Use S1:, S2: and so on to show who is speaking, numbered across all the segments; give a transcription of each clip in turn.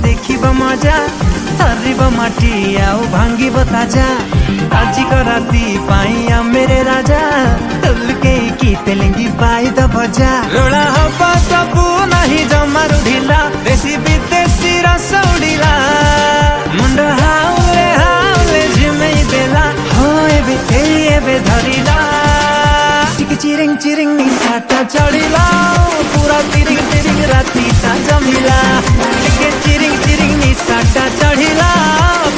S1: देखिब मजा थरिब माटी आउ भांगिब ताजा आजिक राती पाई मेरे राजा तुलके की तेलेंगी पाई द भजा रोड़ा हवा सबू नहीं जमारू ढिला देसी विदेशी रस उड़िला मुंड हाउले हाउले झिमेई देला हो एबे धरिला चिरिंग चिरिंग निशाटा चढ़िला पूरा तिरिंग तिरिंग राती ता जमिला चिरिंग चिरिंग निशाटा चढ़िला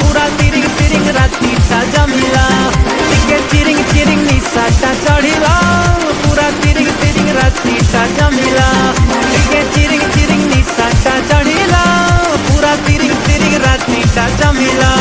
S1: पूरा तिरिंग तिरिंग राती ता जमिला चिरिंग चिरिंग निशाटा चढ़िला पूरा तिरिंग तिरिंग राती ता जमिला चिरिंग चिरिंग निशाटा चढ़िला पूरा तिरिंग तिरिंग राती ता जमिला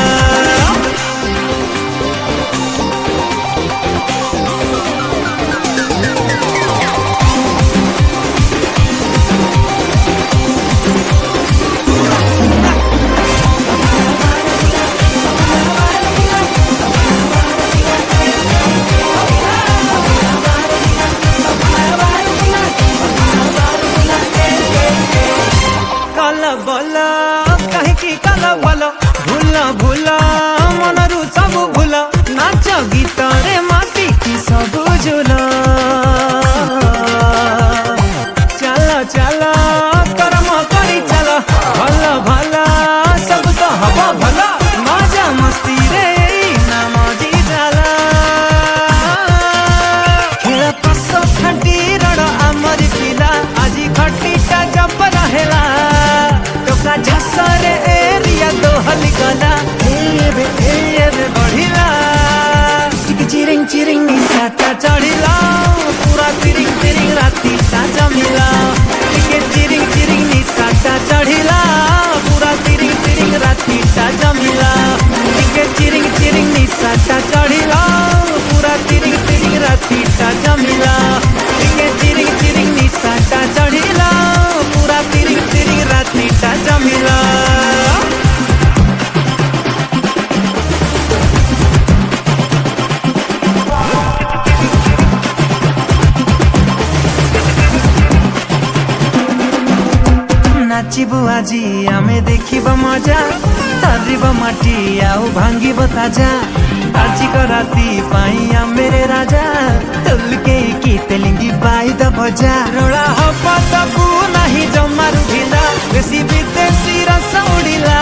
S1: बोला कहीं की काला बोलो भूला भूला मनरू सब भूला नाच गीत रे माटी की सब झूला चला चला कर्म करी चला भला भला सब तो हवा भला मजा मस्ती रे ना मजी जाला खेला पासो खटी रड़ आमर पिला आज खटीटा जब रहेला झसरे एरिया तो हलिकला एबे बढ़िला चिरिंग चिरिंग निशाटा चढ़िला पूरा तिरिंग तिरिंग राती ता जमिला चिरिंग चिरिंग निशाटा चढ़िला पूरा तिरिंग तिरिंग राती ता जमिला चिरिंग चिरिंग निशाटा चढ़िला पूरा तिरिंग तिरिंग राती ता जमिला चिरिंग चिरिंग निशाटा चढ़िला पूरा तिरिंग तिरिंग राती ता जमिला नाचिबु आजी आमे देखिब मजा थरिब माटी आउ भांगिब ताजा आजिक राती पाई मेरे राजा तुलके की तेलेंगी पाई द भजा रोड़ा हवा सबू नहीं जमारू ढिला देसी विदेशी रस उड़िला।